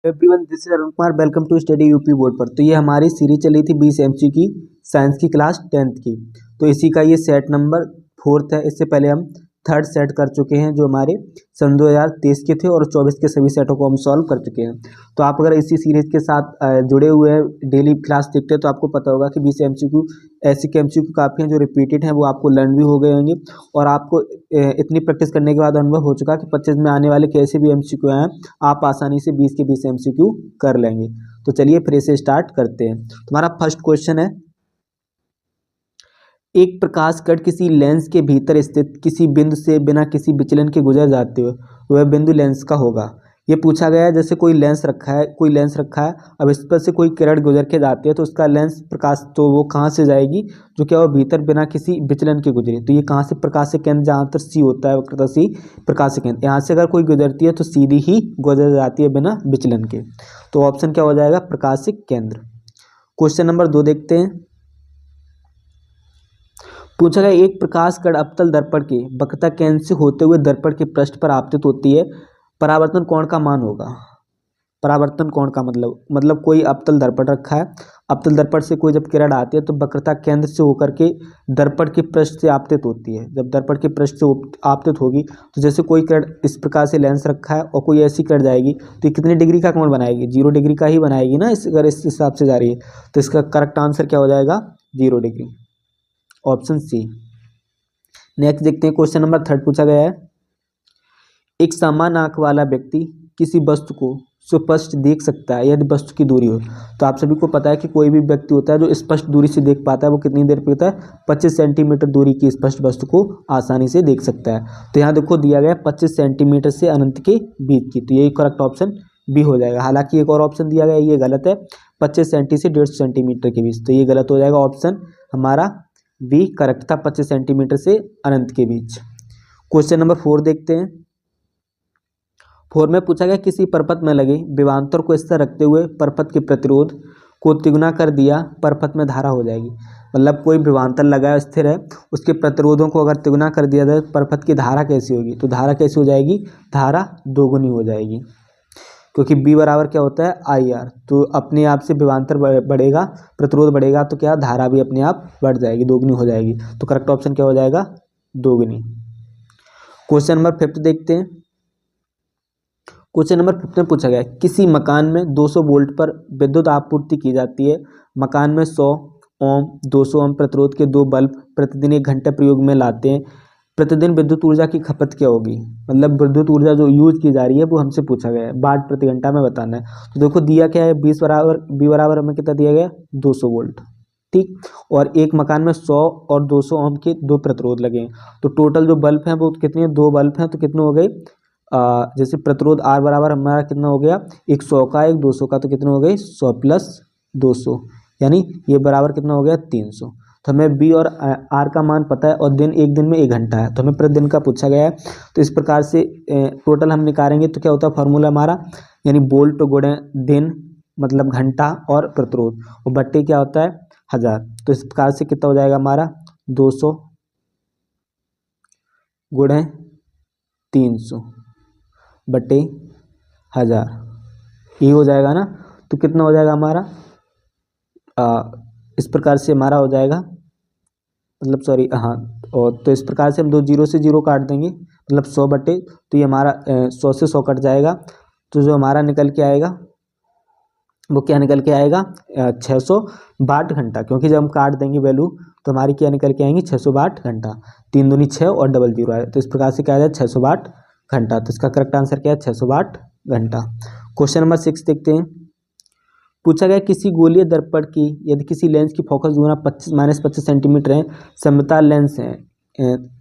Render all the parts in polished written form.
Everyone, this is Arun Kumar. Welcome to study UP board पर। तो ये हमारी सीरीज चली थी 20 एमसी की साइंस की क्लास 10th की। तो इसी का ये सेट नंबर 4th है। इससे पहले हम थर्ड सेट कर चुके हैं जो हमारे सन 2023 के थे और 24 के सभी सेटों को हम सॉल्व कर चुके हैं। तो आप अगर इसी सीरीज के साथ जुड़े हुए हैं, डेली क्लास देखते हैं, तो आपको पता होगा कि 20 एमसीक्यू ऐसे के एमसीक्यू काफ़ी हैं जो रिपीटेड हैं, वो आपको लर्न भी हो गए होंगे और आपको इतनी प्रैक्टिस करने के बाद अनुभव हो चुका कि 25 में आने वाले कैसे भी एमसीक्यू हैं आप आसानी से 20 के 20 एमसीक्यू कर लेंगे। तो चलिए फिर से स्टार्ट करते हैं। तुम्हारा फर्स्ट क्वेश्चन है, एक प्रकाश कण किसी लेंस के भीतर स्थित किसी बिंदु से बिना किसी विचलन के गुजर जाते हुए वह बिंदु लेंस का होगा। ये पूछा गया है, जैसे कोई लेंस रखा है, अब इस पर से कोई किरण गुजर के जाती है तो उसका लेंस प्रकाश तो वो कहाँ से जाएगी, जो क्या वो भीतर बिना किसी विचलन के गुजरे। तो ये कहाँ से, प्रकाश से केंद्र जहाँ पर सी होता है वक्रता सी, प्रकाश से केंद्र, यहाँ से अगर कोई गुजरती है तो सीधी ही गुजर जाती है बिना विचलन के। तो ऑप्शन क्या हो जाएगा, प्रकाश से केंद्र। क्वेश्चन नंबर 2 देखते हैं। पूछा गया, एक प्रकाश कण अवतल दर्पण के वक्रता केंद्र से होते हुए दर्पण के पृष्ठ पर आपतित होती है, परावर्तन कोण का मान होगा। परावर्तन कोण का मतलब कोई अवतल दर्पण रखा है, अवतल दर्पण से कोई जब किरण आती है तो वक्रता केंद्र से होकर के दर्पण के पृष्ठ से आपतित होती है। जब दर्पण के पृष्ठ से आपतित होगी तो जैसे कोई किरण इस प्रकार से लेंस रखा है और कोई ऐसी किरण जाएगी तो ये कितनी डिग्री का कोण बनाएगी, 0 डिग्री का ही बनाएगी ना, अगर इस हिसाब से जा रही है। तो इसका करेक्ट आंसर क्या हो जाएगा, 0 डिग्री, ऑप्शन सी। नेक्स्ट देखते हैं, क्वेश्चन नंबर 3 पूछा गया है, एक समान आंख वाला व्यक्ति किसी वस्तु को स्पष्ट देख सकता है यदि वस्तु की दूरी हो। तो आप सभी को पता है कि कोई भी व्यक्ति होता है जो स्पष्ट दूरी से देख पाता है वो कितनी देर पे होता है, 25 सेंटीमीटर दूरी की स्पष्ट वस्तु को आसानी से देख सकता है। तो यहाँ देखो दिया गया 25 सेंटीमीटर से अनंत के बीच की, तो यही करेक्ट ऑप्शन बी हो जाएगा। हालांकि एक और ऑप्शन दिया गया ये गलत है, 25 सेंटी से 150 सेंटीमीटर के बीच, तो ये गलत हो जाएगा। ऑप्शन हमारा बी करेक्ट था, 25 सेंटीमीटर से अनंत के बीच। क्वेश्चन नंबर 4 देखते हैं। 4 में पूछा गया, किसी परपथ में लगे विभवांतर को स्थिर रखते हुए परपथ के प्रतिरोध को तिगुना कर दिया, परपथ में धारा हो जाएगी। मतलब कोई विभवांतर लगा है, स्थिर है, उसके प्रतिरोधों को अगर तिगुना कर दिया जाए परपथ की धारा कैसी होगी, तो धारा कैसी हो जाएगी, धारा दोगुनी हो जाएगी, क्योंकि बी बराबर क्या होता है, आई आर। तो अपने आप से विभवांतर बढ़ेगा, प्रतिरोध बढ़ेगा तो क्या, धारा भी अपने आप बढ़ जाएगी, दोगुनी हो जाएगी। तो करेक्ट ऑप्शन क्या हो जाएगा, दोगुनी। क्वेश्चन नंबर 5 देखते हैं। क्वेश्चन नंबर 5 में पूछा गया, किसी मकान में 200 वोल्ट पर विद्युत आपूर्ति की जाती है, मकान में 100 ओम 200 ओम प्रतिरोध के 2 बल्ब प्रतिदिन 1 घंटे प्रयोग में लाते हैं, प्रतिदिन विद्युत ऊर्जा की खपत क्या होगी। मतलब विद्युत ऊर्जा जो यूज की जा रही है वो हमसे पूछा गया है, वाट प्रति घंटा में बताना है। तो देखो दिया क्या है, बी बराबर हमें कितना दिया गया, 200 वोल्ट, ठीक। और एक मकान में 100 और 200 ओम के 2 प्रतिरोध लगे हैं, तो टोटल जो बल्ब हैं वो कितने, 2 बल्ब हैं, तो कितने हो गए, जैसे प्रतिरोध आर बराबर हमारा कितना हो गया, एक 100 का एक 200 का, तो कितने हो गए, 100 प्लस 200, यानी ये बराबर कितना हो गया, 300। तो हमें बी और आर का मान पता है और दिन, एक दिन में 1 घंटा है, तो हमें प्रतिदिन का पूछा गया है। तो इस प्रकार से टोटल हम निकालेंगे तो क्या होता है फॉर्मूला हमारा, यानी वोल्ट गुणे दिन मतलब घंटा और प्रतिरोध, और बट्टे क्या होता है 1000। तो इस प्रकार से कितना हो जाएगा हमारा, 200 गुणे 300 बट्टे 1000, ये हो जाएगा ना। तो कितना हो जाएगा हमारा, इस प्रकार से हमारा हो जाएगा, मतलब सॉरी हाँ, और तो इस प्रकार से हम 2 0 से 0 काट देंगे, मतलब 100 बटे, तो ये हमारा 100 से 100 कट जाएगा, तो जो हमारा निकल के आएगा वो क्या निकल के आएगा, 600 वाट घंटा, क्योंकि जब हम काट देंगे वैल्यू तो हमारी क्या निकल के आएंगी, 600 वाट घंटा, 3 दूनी 6 और डबल 0 आए, तो इस प्रकार से क्या आ जाए 600 वाट घंटा। तो इसका करेक्ट आंसर क्या है, 600 वाट घंटा। क्वेश्चन नंबर 6 देखते हैं। पूछा गया, किसी गोलीय दर्पण की यदि किसी लेंस की फोकस दूरी -25 सेंटीमीटर है, समतल लेंस है,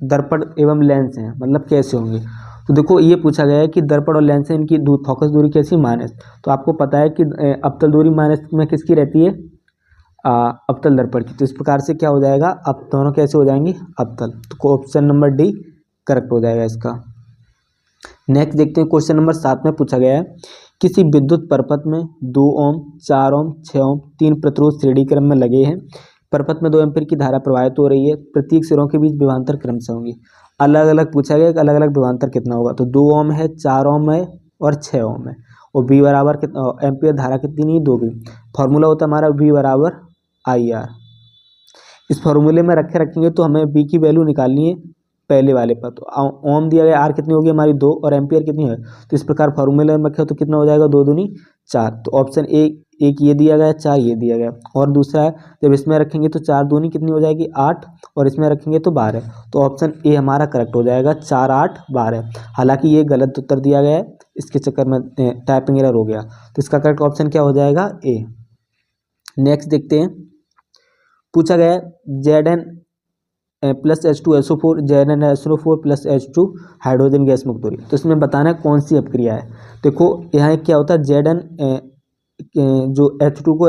दर्पण एवं लेंस है, मतलब कैसे होंगे। तो देखो ये पूछा गया है कि दर्पण और लेंस है, इनकी फोकस दूरी कैसी, माइनस। तो आपको पता है कि अवतल दूरी माइनस में किसकी रहती है, अवतल दर्पण की। तो इस प्रकार से क्या हो जाएगा, अब दोनों कैसे हो जाएंगे, अवतल। तो ऑप्शन नंबर डी करेक्ट हो जाएगा इसका। नेक्स्ट देखते हैं, क्वेश्चन नंबर 7 में पूछा गया है, किसी विद्युत परपथ में 2 ओम 4 ओम 6 ओम 3 प्रतिरोध श्रेणी क्रम में लगे हैं, परपथ में 2 एम्पीयर की धारा प्रवाहित हो रही है, प्रत्येक सिरों के बीच विभवांतर क्रमशः होंगी। अलग अलग पूछा गया कि अलग अलग विभवांतर कितना होगा। तो 2 ओम है, 4 ओम है और 6 ओम है, और V बराबर एम्पियर धारा कितनी नहीं 2B। फॉर्मूला होता है हमारा V बराबर IR। इस फॉर्मूले में रखेंगे तो हमें V की वैल्यू निकालनी है पहले वाले पर। तो ओम दिया गया, R कितनी होगी हमारी 2 और एम्पियर कितनी है। तो इस प्रकार फॉर्मूले में रखे तो कितना हो जाएगा 2 दूनी 4। तो ऑप्शन एक ये दिया गया, 4 ये दिया गया। और दूसरा है जब इसमें रखेंगे तो 4 दूनी कितनी हो जाएगी 8 और इसमें रखेंगे तो 12। तो ऑप्शन ए हमारा करेक्ट हो जाएगा 4 8 12। हालांकि ये गलत उत्तर दिया गया है, इसके चक्कर में टाइपिंग एरर हो गया। तो इसका करेक्ट ऑप्शन क्या हो जाएगा ए। नेक्स्ट देखते हैं, पूछा गया Zn plus H2SO4 ZnSO4 plus H2 hydrogen gas मुक्त हो रही है। तो इसमें बताना है कौन सी अपक्रिया है। देखो यहाँ क्या होता है, Zn जो H2 को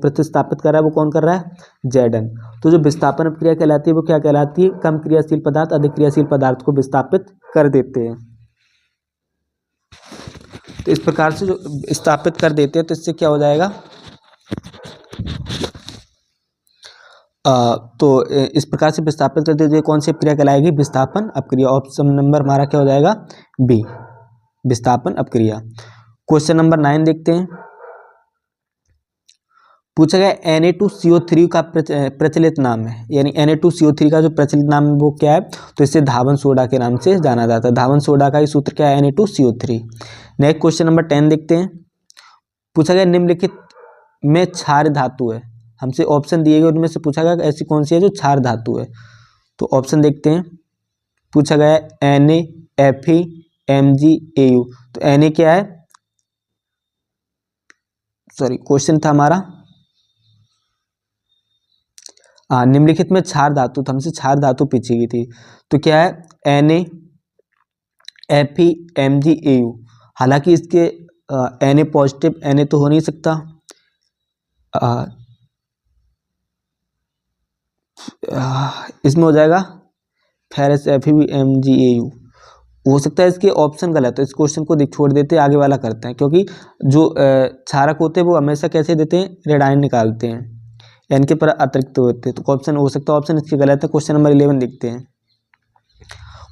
प्रतिस्थापित कर रहा है वो कौन कर रहा है Zn। तो जो विस्थापन अपक्रिया कहलाती है वो क्या कहलाती है, कम क्रियाशील पदार्थ अधिक क्रियाशील पदार्थ को विस्थापित कर देते हैं। तो इस प्रकार से जो स्थापित कर देते हैं तो इससे क्या हो जाएगा, तो इस प्रकार से विस्थापित कर देते कौन सी अपक्रिया कहलाएगी, विस्थापन अपक्रिया। ऑप्शन नंबर हमारा क्या हो जाएगा बी, विस्थापन अपक्रिया। क्वेश्चन नंबर 9 देखते हैं, पूछा गया Na2CO3 का प्रचलित नाम है, यानी Na2CO3 का जो प्रचलित नाम है वो क्या है, तो इसे धावन सोडा के नाम से जाना जाता है। धावन सोडा का ही सूत्र क्या है Na2CO3। नेक्स्ट क्वेश्चन नंबर 10 देखते हैं, पूछा गया निम्नलिखित में क्षार धातु है। हमसे ऑप्शन दिए गए उनमें से पूछा गया ऐसी कौन सी है जो क्षार धातु है। तो ऑप्शन देखते हैं, पूछा गया Na Fe Mg Au। तो Na क्या है, सॉरी क्वेश्चन था हमारा निम्नलिखित में क्षार धातु, तो हमसे क्षार धातु पूछी गई थी। तो क्या है Na Fe Mg Au। हालांकि इसके Na पॉजिटिव Na तो हो नहीं सकता, इसमें हो जाएगा फेरस FeMgAu हो सकता है। इसके ऑप्शन गलत है, इस क्वेश्चन को छोड़ देते हैं, आगे वाला करते हैं। क्योंकि जो क्षारक होते हैं वो हमेशा कैसे देते हैं, रेड आयन निकालते हैं, एन के पर अतिरिक्त होते हैं। तो ऑप्शन हो सकता है, ऑप्शन इसके गलत है। क्वेश्चन नंबर 11 देखते हैं।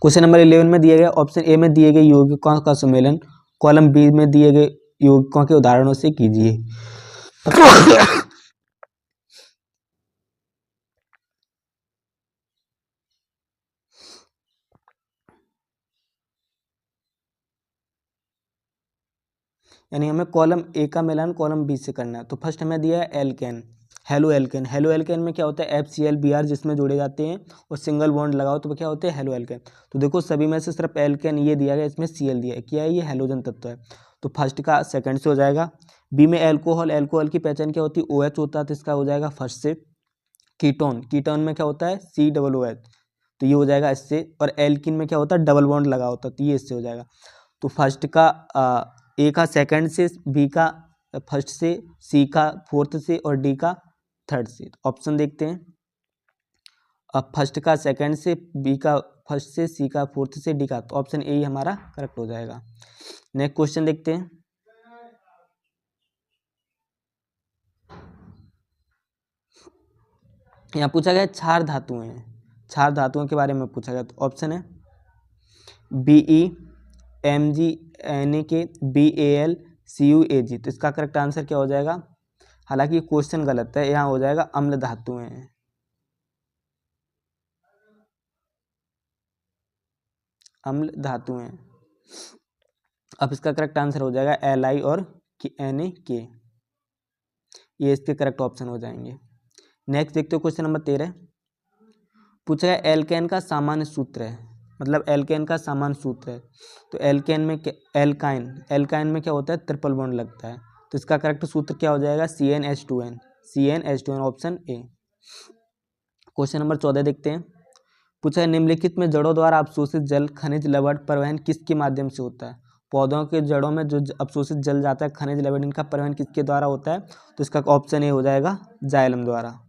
क्वेश्चन नंबर 11 में दिया गया ऑप्शन ए में दिए गए यौगिकों का सम्मेलन कॉलम बी में दिए गए यौगिकों के उदाहरणों से कीजिए। यानी हमें कॉलम ए का मिलान कॉलम बी से करना है। तो फर्स्ट हमें दिया है alkane, halo alkane. Halo alkane में क्या होता है FCl Br जिसमें जोड़े जाते हैं और सिंगल बॉन्ड लगाओ तो क्या होते हैं हेलो एल्केन। तो देखो सभी में से सिर्फ एल्केन ये दिया गया, इसमें Cl दिया है, क्या है ये हेलोजन तत्व है। तो फर्स्ट का सेकंड से हो जाएगा। बी में एल्कोहल, एल्कोहल की पहचान क्या होती है OH होता है, तो इसका हो जाएगा फर्स्ट से। कीटोन, कीटोन में क्या होता है COOH, तो ये हो जाएगा इससे। और एल्किन में क्या होता है डबल बॉन्ड लगा होता है, तो ये इससे हो जाएगा। तो फर्स्ट का ए का सेकंड से, बी का फर्स्ट से, सी का फोर्थ से और डी का थर्ड से। ऑप्शन देखते हैं, अब फर्स्ट का सेकंड से, बी का फर्स्ट से, सी का फोर्थ से, डी का, तो ऑप्शन ए ही हमारा करेक्ट हो जाएगा। नेक्स्ट क्वेश्चन देखते हैं, यहाँ पूछा गया क्षार धातुएं हैं, क्षार धातुओं के बारे में पूछा गया। तो ऑप्शन है BE Mg Na BAl CuAg। तो इसका करेक्ट आंसर क्या हो जाएगा, हालांकि क्वेश्चन गलत है, यहाँ हो जाएगा अम्ल धातुएं हैं, अम्ल धातुएं। अब इसका करेक्ट आंसर हो जाएगा Li और Na, ये इसके करेक्ट ऑप्शन हो जाएंगे। नेक्स्ट देखते हो क्वेश्चन नंबर 13, पूछा गया एल्केन का सामान्य सूत्र है, मतलब एल्केन का सामान्य सूत्र है। तो एल्केन में एल्काइन, एल्काइन में क्या होता है ट्रिपल बॉन्ड लगता है, तो इसका करेक्ट सूत्र क्या हो जाएगा CnH2n, CnH2n option A. Question number 14 देखते हैं, पूछा है निम्नलिखित में जड़ों द्वारा अवशोषित जल खनिज लवण परिवहन किसके माध्यम से होता है। पौधों के जड़ों में जो अवशोषित जल जाता है खनिज लवण, इनका परिवहन किसके द्वारा होता है, तो इसका ऑप्शन ए हो जाएगा जाइलम द्वारा।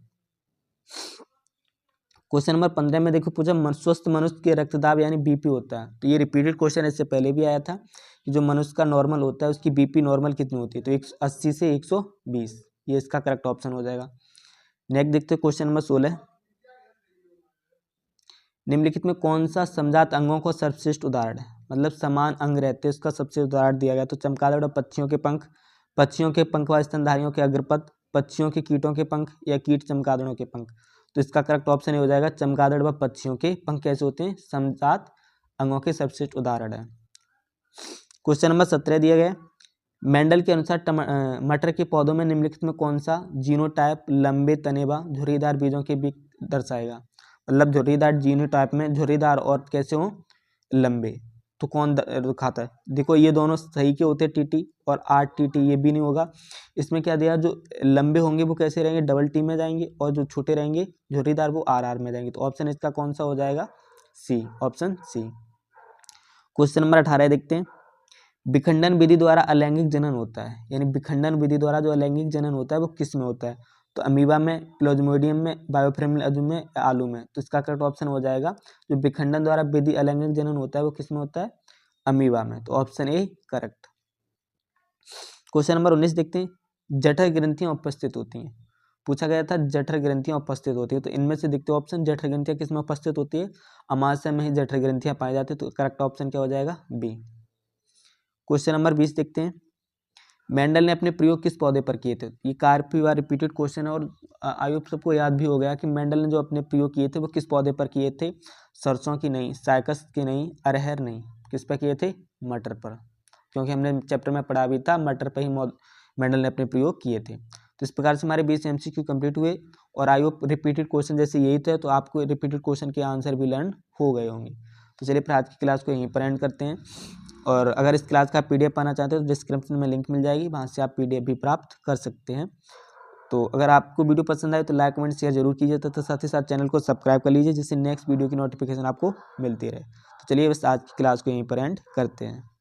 क्वेश्चन नंबर 15 में देखो पूछा स्वस्थ मनुष्य के रक्तदाब यानी BP होता है। तो ये रिपीटेड क्वेश्चन इससे पहले भी आया था कि जो मनुष्य का नॉर्मल होता है उसकी BP नॉर्मल कितनी होती है, तो 180 से 120, ये इसका करेक्ट ऑप्शन हो जाएगा। नेक्स्ट देखते हैं क्वेश्चन नंबर 16, निम्नलिखित में कौन सा समजात अंगों का सर्वश्रेष्ठ उदाहरण है, मतलब समान अंग रहते हैं उसका सबसे उदाहरण दिया गया। तो चमगादड़ और पक्षियों के पंख, पक्षियों के पंख व स्तनधारियों के अग्रपद, पक्षियों के कीटों के पंख या कीट चमगादड़ों के पंख। तो इसका करेक्ट ऑप्शन हो जाएगा चमगादड़ व पक्षियों के पंख कैसे होते हैं, समजात अंगों के सर्वश्रेष्ठ उदाहरण है। क्वेश्चन नंबर 17 दिया गया, मेंडल के अनुसार मटर के पौधों में निम्नलिखित में कौन सा जीनोटाइप लंबे तने व झुर्रीदार बीजों के बीच दर्शाएगा, मतलब झुर्रीदार जीनोटाइप में झुर्रीदार और कैसे हो लंबे, तो कौन दिखाता है। देखो ये दोनों सही के होते हैं, टीटी और आर टीटी, ये भी नहीं होगा। इसमें क्या दिया, जो लंबे होंगे वो कैसे रहेंगे, डबल टी में जाएंगे, और जो छोटे रहेंगे झुर्रीदार वो आर आर में जाएंगे। तो ऑप्शन इसका कौन सा हो जाएगा, सी, ऑप्शन सी। क्वेश्चन नंबर 18 देखते हैं, विखंडन विधि द्वारा अलैंगिक जनन होता है, यानी विखंडन विधि द्वारा जो अलैंगिक जनन होता है वो किस में होता है, तो अमीबा में, प्लाज्मोडियम में, बायोफ्रेम में, आलू में। तो इसका करेक्ट ऑप्शन हो जाएगा जो विखंडन द्वारा विधि अलैंगिक जनन होता है वो किस में होता है, अमीबा में। तो option A correct. Question number 19 देखते हैं, जठर ग्रंथियां उपस्थित होती हैं, पूछा गया था जठर ग्रंथियां उपस्थित होती है, तो इनमें से देखते हो ऑप्शन जठर ग्रंथियां किस में उपस्थित होती है, अमाशय में ही जठर ग्रंथियां पाई जाती है। तो करेक्ट ऑप्शन क्या हो जाएगा, बी। क्वेश्चन नंबर 20 देखते हैं, मेंडल ने अपने प्रयोग किस पौधे पर किए थे। ये काफी बार रिपीटेड क्वेश्चन है और आई होप सबको याद भी हो गया कि मेंडल ने जो अपने प्रयोग किए थे वो किस पौधे पर किए थे, सरसों की नहीं, साइकस की नहीं, अरहर नहीं, किस पर किए थे, मटर पर, क्योंकि हमने चैप्टर में पढ़ा भी था मटर पर ही मेंडल ने अपने प्रयोग किए थे। तो इस प्रकार से हमारे 20 MCQ कंप्लीट हुए और आई होप रिपीटेड क्वेश्चन जैसे यही थे तो आपको रिपीटेड क्वेश्चन के आंसर भी लर्न हो गए होंगे। तो चलिए फिर आज की क्लास को यहीं पर एंड करते हैं, और अगर इस क्लास का PDF पाना चाहते हो तो डिस्क्रिप्शन में लिंक मिल जाएगी, वहाँ से आप PDF भी प्राप्त कर सकते हैं। तो अगर आपको वीडियो पसंद आए तो लाइक कमेंट शेयर जरूर कीजिए, तो साथ ही साथ चैनल को सब्सक्राइब कर लीजिए जिससे नेक्स्ट वीडियो की नोटिफिकेशन आपको मिलती रहे। तो चलिए बस आज की क्लास को यहीं पर एंड करते हैं।